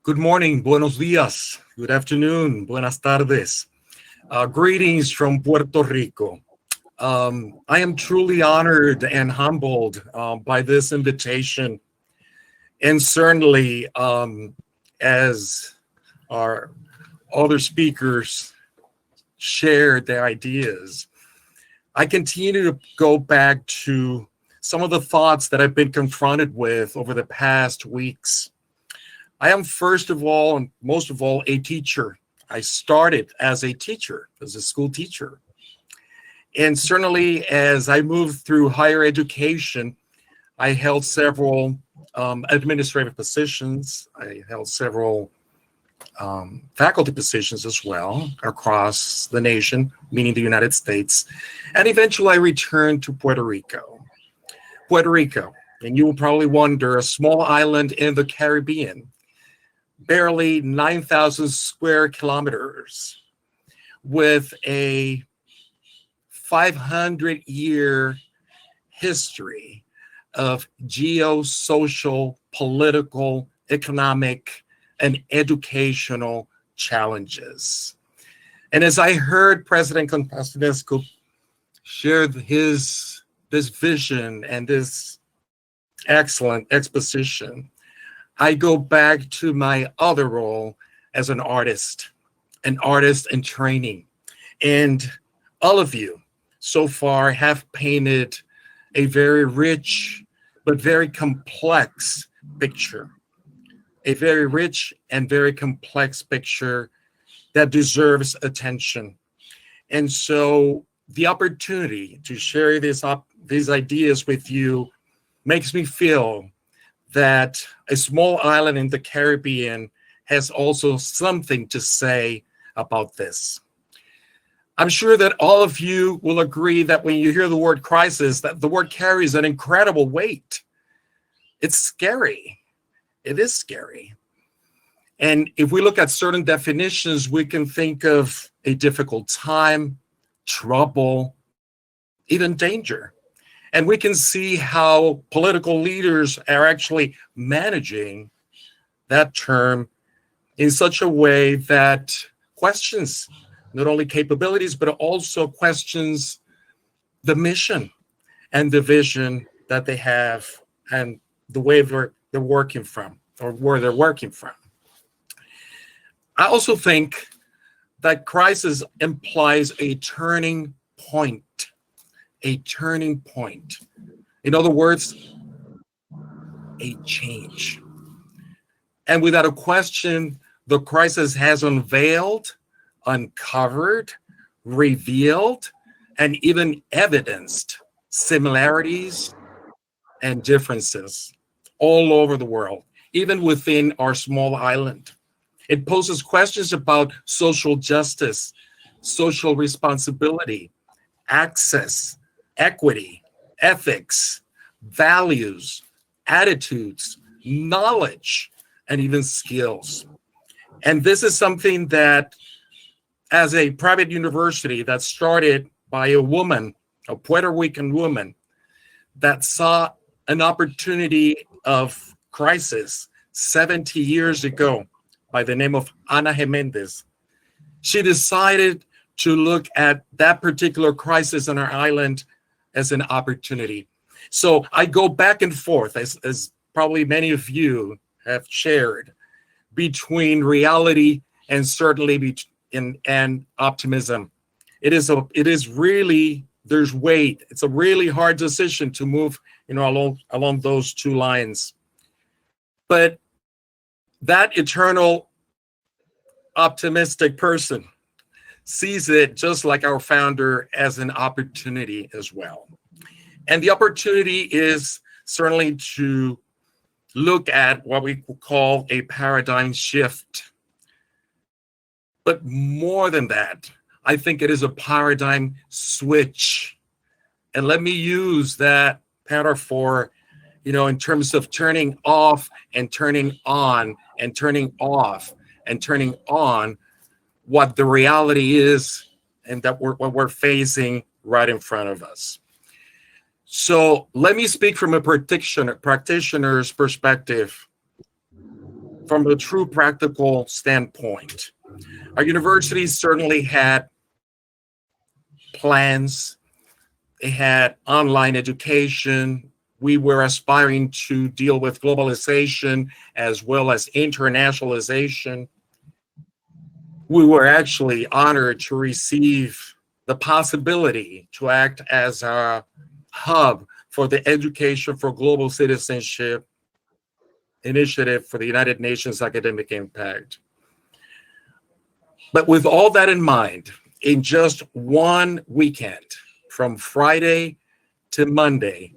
Good morning, buenos días, good afternoon, buenas tardes. Greetings from Puerto Rico. I am truly honored and humbled by this invitation. And certainly, as our other speakers shared their ideas, I continue to go back to some of the thoughts that I've been confronted with over the past weeks. I am first of all, and most of all, a teacher. I started as a teacher, as a school teacher. And certainly as I moved through higher education, I held several administrative positions. I held several faculty positions as well across the nation, meaning the United States. And eventually I returned to Puerto Rico. Puerto Rico, and you will probably wonder, a small island in the Caribbean, barely 9,000 square kilometers, with a 500-year history of geo-social, political, economic, and educational challenges. And as I heard President Constantescu share this vision and this excellent exposition, I go back to my other role as an artist in training. And all of you so far have painted a very rich but very complex picture. A very rich and very complex picture that deserves attention. And so the opportunity to share these ideas with you makes me feel that a small island in the Caribbean has also something to say about this. I'm sure that all of you will agree that when you hear the word crisis, that the word carries an incredible weight. It's scary. It is scary. And if we look at certain definitions, we can think of a difficult time, trouble, even danger. And we can see how political leaders are actually managing that term in such a way that questions not only capabilities, but also questions the mission and the vision that they have and the way they're working from, or where they're working from. I also think that crisis implies a turning point. A turning point. In other words, a change. And without a question, the crisis has unveiled, uncovered, revealed, and even evidenced similarities and differences all over the world, even within our small island. It poses questions about social justice, social responsibility, access, equity, ethics, values, attitudes, knowledge, and even skills. And this is something that, as a private university that started by a woman, a Puerto Rican woman, that saw an opportunity of crisis 70 years ago by the name of Ana Mendez, she decided to look at that particular crisis on our island as an opportunity. So I go back and forth, as probably many of you have shared, between reality and certainly and optimism. It is really, there's weight. It's a really hard decision to move, along those two lines. But that eternal optimistic person sees it, just like our founder, as an opportunity as well. And the opportunity is certainly to look at what we call a paradigm shift. But more than that, I think it is a paradigm switch. And let me use that metaphor, in terms of turning off and turning on and turning off and turning on what the reality is and that what we're facing right in front of us. So let me speak from a practitioner's perspective. from a true practical standpoint. Our universities certainly had plans. They had online education. We were aspiring to deal with globalization as well as internationalization. We were actually honored to receive the possibility to act as a hub for the Education for Global Citizenship initiative for the United Nations Academic Impact. But with all that in mind, in just one weekend, from Friday to Monday,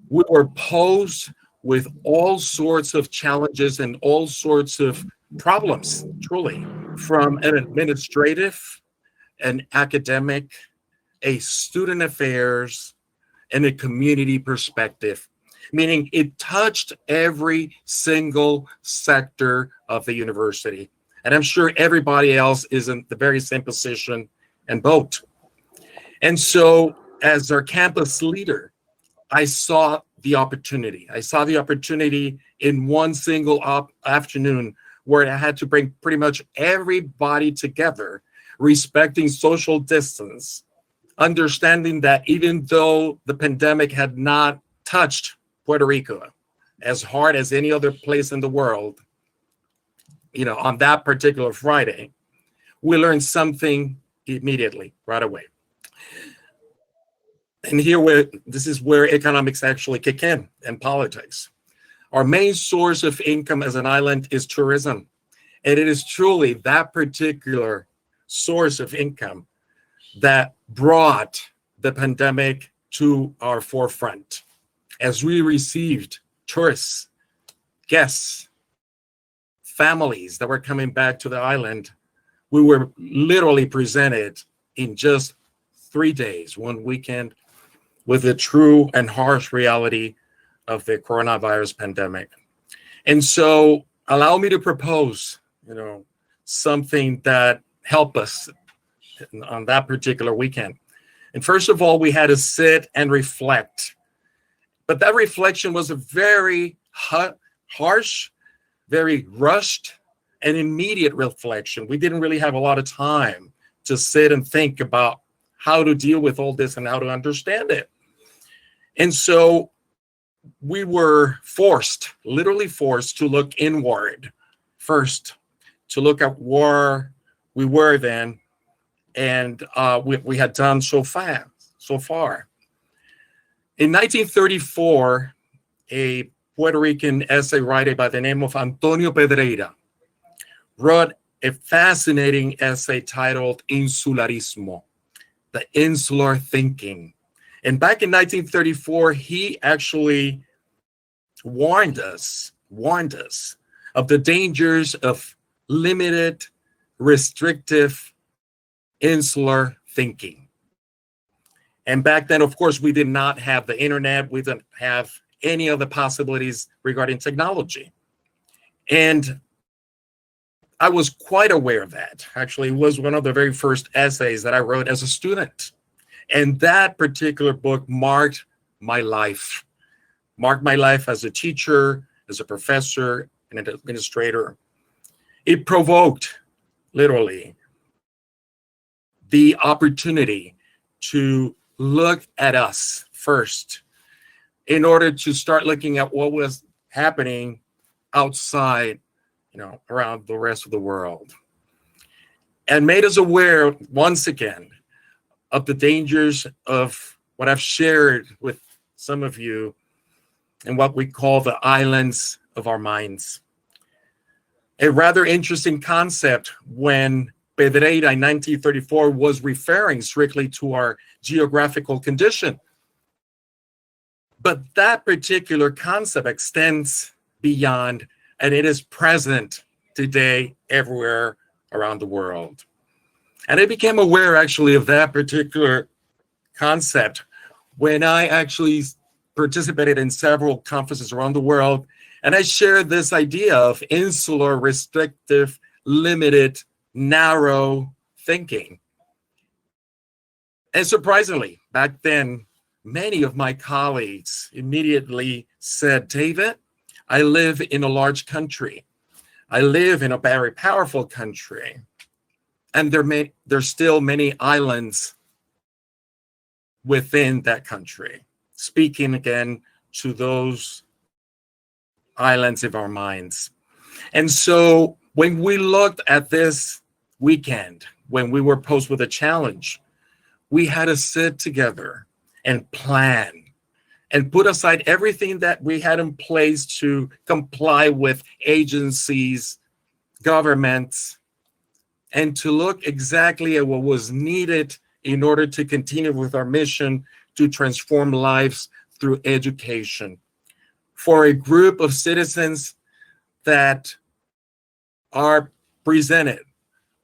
we were posed with all sorts of challenges and all sorts of problems, truly, from an administrative, an academic, a student affairs, and a community perspective, meaning it touched every single sector of the university. And I'm sure everybody else is in the very same position and boat. And so as our campus leader, I saw the opportunity. I saw the opportunity in one single afternoon where I had to bring pretty much everybody together, respecting social distance, understanding that even though the pandemic had not touched Puerto Rico as hard as any other place in the world, on that particular Friday, we learned something immediately, right away. And this is where economics actually kick in, and politics. Our main source of income as an island is tourism. And it is truly that particular source of income that brought the pandemic to our forefront. As we received tourists, guests, families that were coming back to the island, we were literally presented in just 3 days, one weekend, with the true and harsh reality of the coronavirus pandemic. And so allow me to propose, something that helped us on that particular weekend. And first of all, we had to sit and reflect. But that reflection was a very harsh, very rushed, and immediate reflection. We didn't really have a lot of time to sit and think about how to deal with all this and how to understand it. And so we were literally forced to look inward first, to look at where we were then and we had done so far. In 1934, a Puerto Rican essay writer by the name of Antonio Pedreira wrote a fascinating essay titled Insularismo, the insular thinking. And back in 1934, he actually warned us of the dangers of limited, restrictive, insular thinking. And back then, of course, we did not have the internet. We didn't have any of the possibilities regarding technology. And I was quite aware of that. Actually, it was one of the very first essays that I wrote as a student. And that particular book marked my life as a teacher, as a professor, and an administrator. It provoked, literally, the opportunity to look at us first in order to start looking at what was happening outside, around the rest of the world. And made us aware, once again, of the dangers of what I've shared with some of you and what we call the islands of our minds. A rather interesting concept when Pedreira in 1934 was referring strictly to our geographical condition. But that particular concept extends beyond, and it is present today everywhere around the world. And I became aware actually of that particular concept when I actually participated in several conferences around the world. And I shared this idea of insular, restrictive, limited, narrow thinking. And surprisingly, back then, many of my colleagues immediately said, David, I live in a large country. I live in a very powerful country, and there's still many islands within that country. Speaking again to those islands of our minds. And so when we looked at this weekend, when we were posed with a challenge, we had to sit together and plan and put aside everything that we had in place to comply with agencies, governments, and to look exactly at what was needed in order to continue with our mission to transform lives through education for a group of citizens that are presented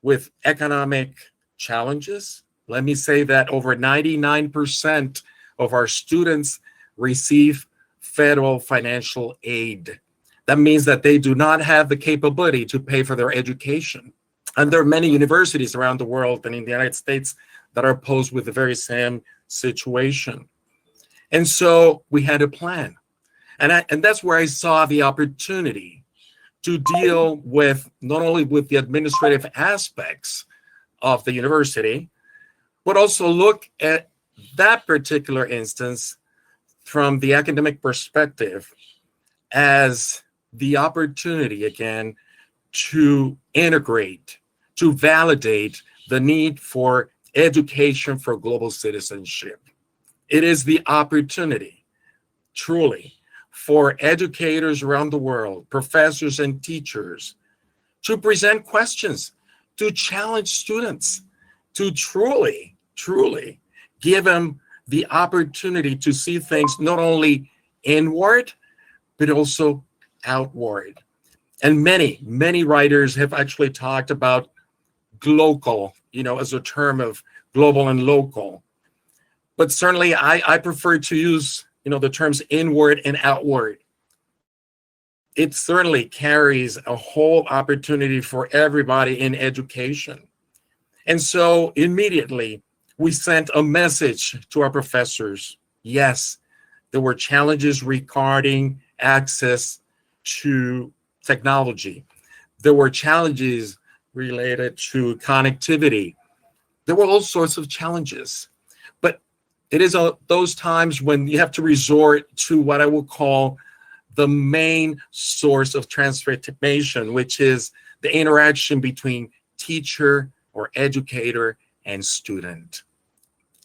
with economic challenges. Let me say that over 99% of our students receive federal financial aid. That means that they do not have the capability to pay for their education. And there are many universities around the world and in the United States that are posed with the very same situation. And so we had a plan. And that's where I saw the opportunity to deal with not only with the administrative aspects of the university, but also look at that particular instance from the academic perspective as the opportunity, again, to integrate, to validate the need for education for global citizenship. It is the opportunity, truly, for educators around the world, professors and teachers, to present questions, to challenge students, to truly give them the opportunity to see things not only inward, but also outward. And many writers have actually talked about glocal, as a term of global and local. But certainly I prefer to use, the terms inward and outward. It certainly carries a whole opportunity for everybody in education. And so immediately we sent a message to our professors. Yes, there were challenges regarding access to technology. There were challenges related to connectivity. There were all sorts of challenges. But it is those times when you have to resort to what I will call the main source of transformation, which is the interaction between teacher or educator and student.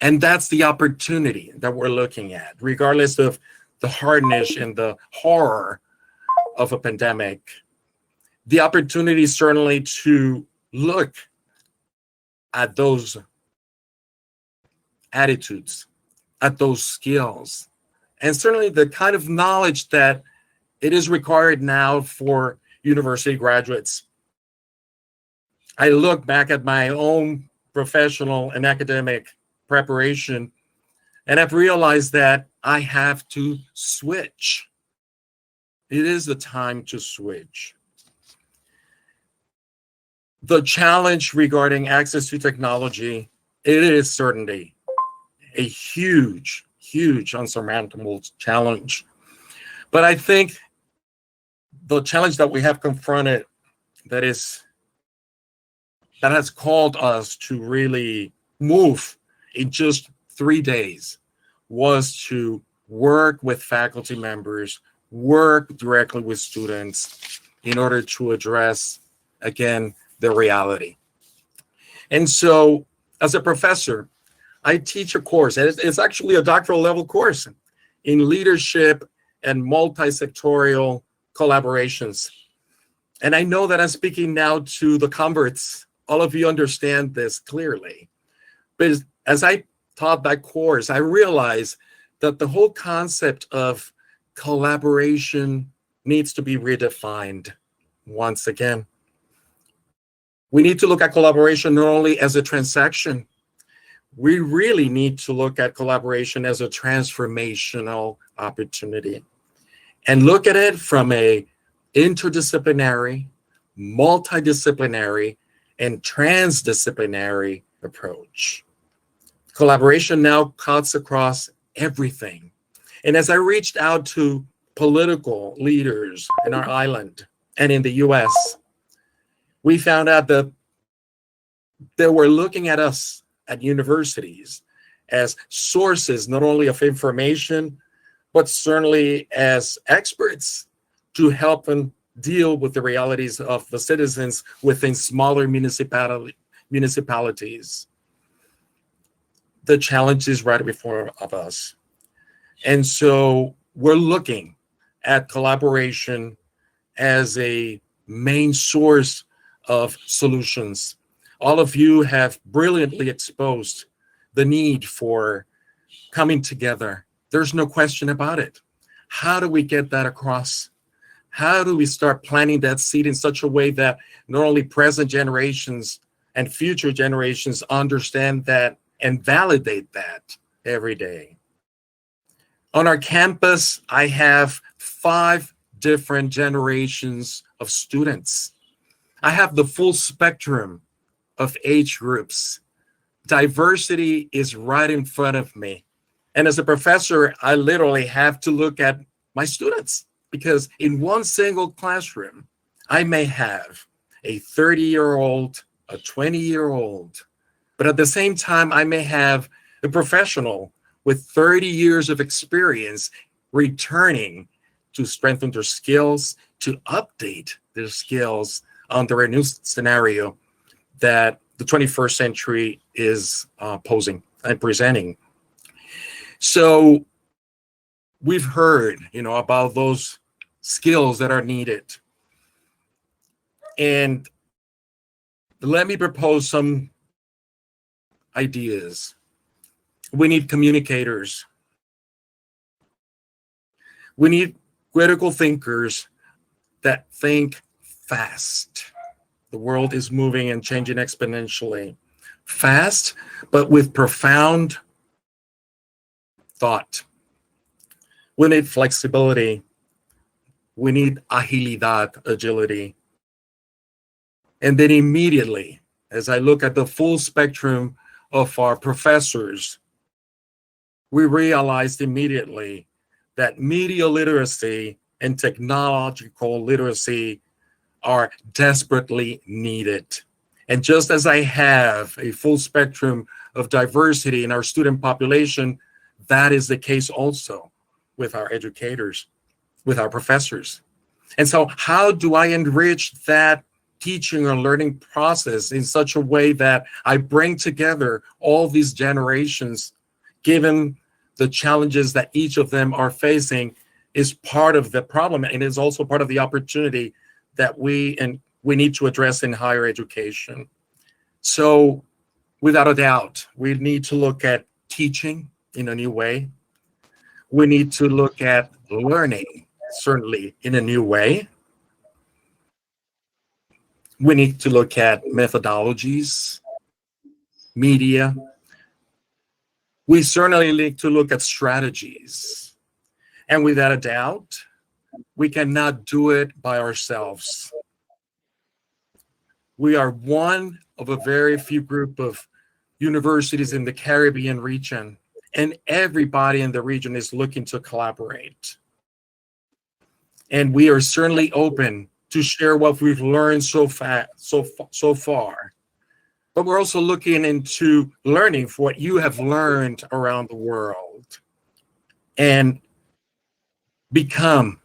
And that's the opportunity that we're looking at, regardless of the hardness and the horror of a pandemic. The opportunity certainly to look at those attitudes, at those skills, and certainly the kind of knowledge that it is required now for university graduates. I look back at my own professional and academic preparation, and I've realized that I have to switch. It is the time to switch. The challenge regarding access to technology, it is certainly a huge unsurmountable challenge. But I think the challenge that we have confronted that has called us to really move in just 3 days was to work with faculty members, work directly with students in order to address, again, the reality. And so as a professor, I teach a course, and it's actually a doctoral level course in leadership and multi-sectorial collaborations. And I know that I'm speaking now to the converts. All of you understand this clearly. But as I taught that course, I realized that the whole concept of collaboration needs to be redefined once again. We need to look at collaboration not only as a transaction. We really need to look at collaboration as a transformational opportunity and look at it from a interdisciplinary, multidisciplinary, and transdisciplinary approach. Collaboration now cuts across everything. And as I reached out to political leaders in our island and in the US, we found out that they were looking at us at universities as sources not only of information, but certainly as experts to help them deal with the realities of the citizens within smaller municipalities. The challenge is right before of us. And so we're looking at collaboration as a main source of solutions. All of you have brilliantly exposed the need for coming together. There's no question about it. How do we get that across? How do we start planting that seed in such a way that not only present generations and future generations understand that and validate that every day? On our campus, I have 5 different generations of students. I have the full spectrum of age groups. Diversity is right in front of me. And as a professor, I literally have to look at my students, because in one single classroom, I may have a 30-year-old, a 20-year-old, but at the same time, I may have a professional with 30 years of experience returning to strengthen their skills, to update their skills under a new scenario that the 21st century is posing and presenting. So we've heard, about those skills that are needed. And let me propose some ideas. We need communicators. We need critical thinkers that think fast. The world is moving and changing exponentially. Fast, but with profound thought. We need flexibility. We need agility. And then immediately, as I look at the full spectrum of our professors, we realized immediately that media literacy and technological literacy are desperately needed. And just as I have a full spectrum of diversity in our student population, that is the case also with our educators, with our professors. And so how do I enrich that teaching or learning process in such a way that I bring together all these generations, given the challenges that each of them are facing, is part of the problem, and is also part of the opportunity that we need to address in higher education. So without a doubt, we need to look at teaching in a new way. We need to look at learning, certainly, in a new way. We need to look at methodologies, media. We certainly need to look at strategies. And without a doubt, we cannot do it by ourselves. We are one of a very few group of universities in the Caribbean region, and everybody in the region is looking to collaborate. And we are certainly open to share what we've learned so far. But we're also looking into learning for what you have learned around the world and become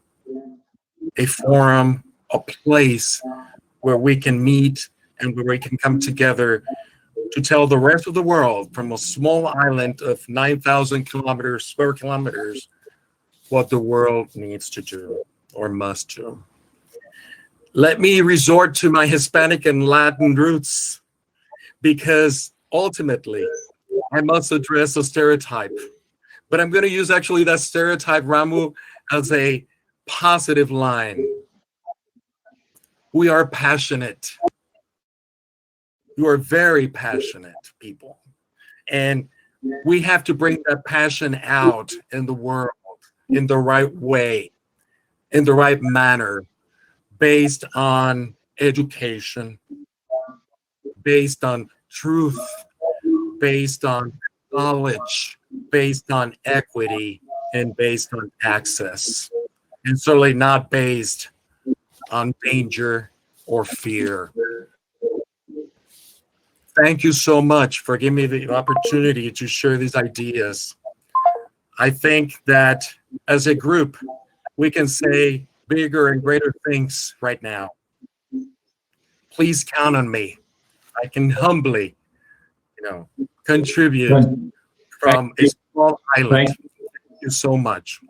a forum, a place where we can meet and where we can come together to tell the rest of the world from a small island of 9,000 square kilometers, what the world needs to do or must do. Let me resort to my Hispanic and Latin roots, because ultimately I must address a stereotype. But I'm going to use actually that stereotype, Ramu, as a positive line. We are passionate. You are very passionate people. And we have to bring that passion out in the world in the right way, in the right manner, based on education, based on truth, based on knowledge, based on equity, and based on access, and certainly not based on danger or fear. Thank you so much for giving me the opportunity to share these ideas. I think that as a group, we can say bigger and greater things right now. Please count on me. I can humbly, contribute from a small island. Thank you so much.